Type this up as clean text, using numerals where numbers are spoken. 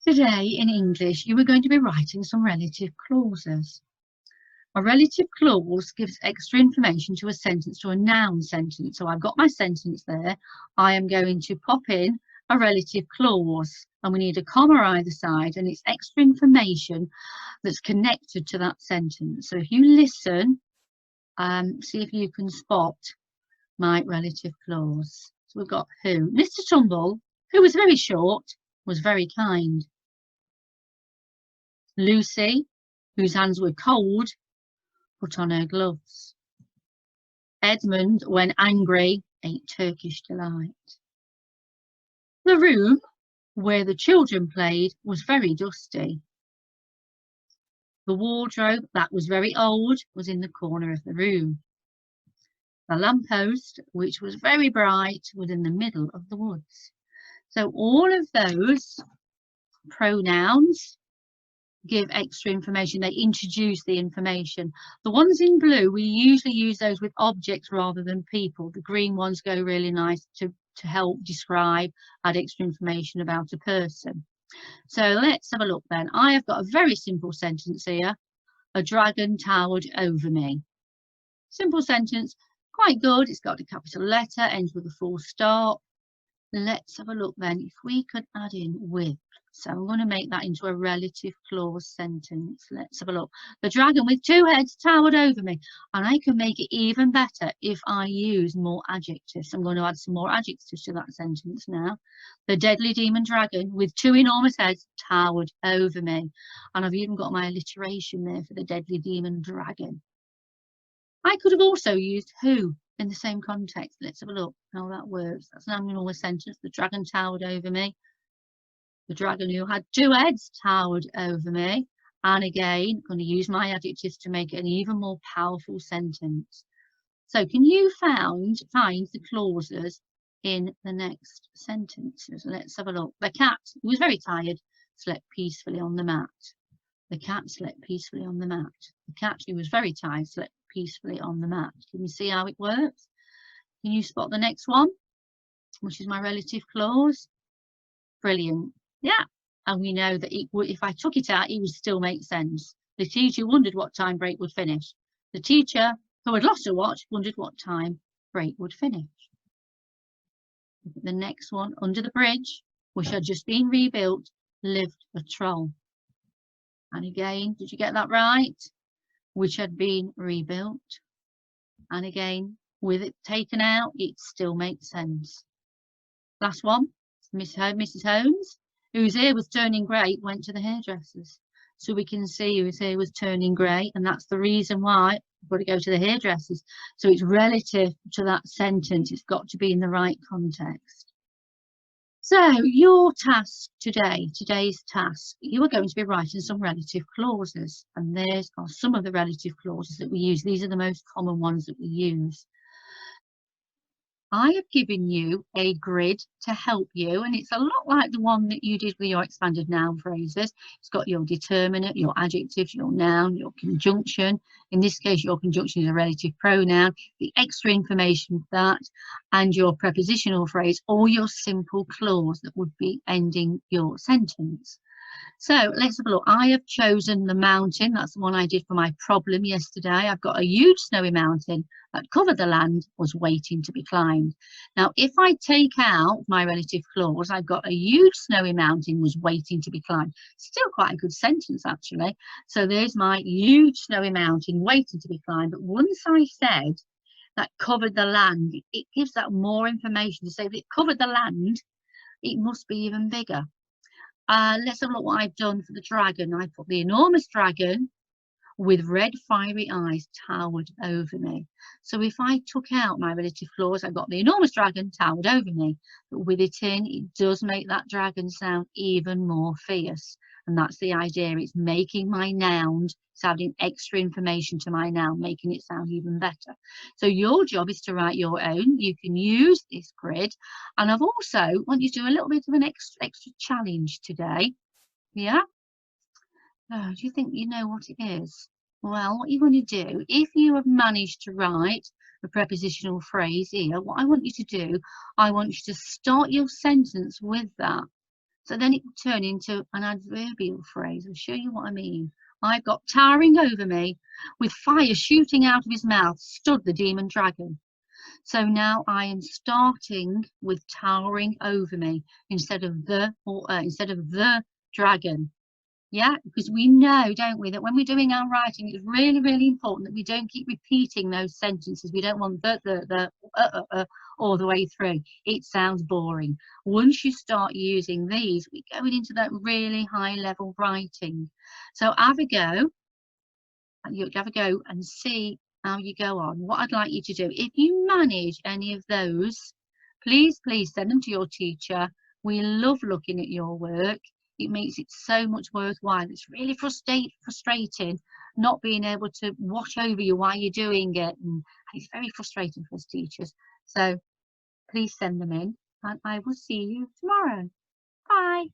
Today in English, you are going to be writing some relative clauses. A relative clause gives extra information to a sentence, to a noun sentence. So I've got my sentence there. I am going to pop in a relative clause, and we need a comma either side, and it's extra information that's connected to that sentence. So if you listen, see if you can spot my relative clause. So we've got who. Mr. Tumble, who was very short, was very kind. Lucy, whose hands were cold, put on her gloves. Edmund, when angry, ate Turkish delight. The room where the children played was very dusty. The wardrobe that was very old was in the corner of the room. The lamppost, which was very bright, was in the middle of the woods. So all of those pronouns give extra information. They introduce the information. The ones in blue, we usually use those with objects rather than people. The green ones go really nice to help describe, add extra information about a person. So let's have a look then. I have got a very simple sentence here. A dragon towered over me. Simple sentence, quite good. It's got a capital letter, ends with a full stop. Let's have a look then if we could add in with. So I'm going to make that into a relative clause sentence. Let's have a look. The dragon with two heads towered over me. And I can make it even better if I use more adjectives. I'm going to add some more adjectives to that sentence now. The deadly demon dragon with two enormous heads towered over me. And I've even got my alliteration there for the deadly demon dragon. I could have also used who in the same context. Let's have a look how that works. That's an normal sentence. The dragon towered over me. The dragon who had two heads towered over me. And again, I'm going to use my adjectives to make it an even more powerful sentence. So can you find the clauses in the next sentences? Let's have a look. The cat, who was very tired, slept peacefully on the mat. The cat slept peacefully on the mat. The cat, who was very tired, slept peacefully on the mat. Can you see how it works? Can you spot the next one, which is my relative clause? Brilliant. Yeah, and we know that if I took it out, it would still make sense. The teacher wondered what time break would finish. The teacher, who had lost her watch, wondered what time break would finish. The next one, under the bridge, which had just been rebuilt, lived a troll. And again, did you get that right? Which had been rebuilt. And again, with it taken out, it still makes sense. Last one, Mrs. Holmes, whose hair was turning grey, went to the hairdressers. So we can see whose hair was turning grey, and that's the reason why I've got to go to the hairdressers. So it's relative to that sentence. It's got to be in the right context. So your task today, today's task, you are going to be writing some relative clauses, and there's are some of the relative clauses that we use. These are the most common ones that we use. I have given you a grid to help you, and it's a lot like the one that you did with your expanded noun phrases. It's got your determinant, your adjective, your noun, your conjunction. In this case, your conjunction is a relative pronoun, the extra information for that, and your prepositional phrase or your simple clause that would be ending your sentence. So let's have a look. I have chosen the mountain. That's the one I did for my problem yesterday. I've got a huge snowy mountain that covered the land, was waiting to be climbed. Now, if I take out my relative clause, I've got a huge snowy mountain was waiting to be climbed. Still quite a good sentence, actually. So there's my huge snowy mountain waiting to be climbed. But once I said that covered the land, it gives that more information to say that it covered the land, it must be even bigger. Let's have a look what I've done for the dragon. I put the enormous dragon with red fiery eyes towered over me. So if I took out my relative clause, I've got the enormous dragon towered over me. But with it in, it does make that dragon sound even more fierce. And that's the idea. It's making my noun, it's adding extra information to my noun, making it sound even better. So your job is to write your own. You can use this grid. And I've also want you to do a little bit of an extra challenge today. Yeah? Oh, do you think you know what it is? Well, what you're going to do, if you have managed to write a prepositional phrase here, what I want you to do, I want you to start your sentence with that. So then it will turn into an adverbial phrase. I'll show you what I mean. I've got towering over me, with fire shooting out of his mouth, stood the demon dragon. So now I am starting with towering over me instead of the dragon. Yeah, because we know, don't we, that when we're doing our writing, it's really, really important that we don't keep repeating those sentences. We don't want all the way through. It sounds boring. Once you start using these, we're going into that really high level writing. So have a go. You have a go and see how you go on. What I'd like you to do, if you manage any of those, please send them to your teacher. We love looking at your work. It makes it so much worthwhile. It's really frustrating not being able to watch over you while you're doing it, and it's very frustrating for us teachers. So please send them in, and I will see you tomorrow. Bye.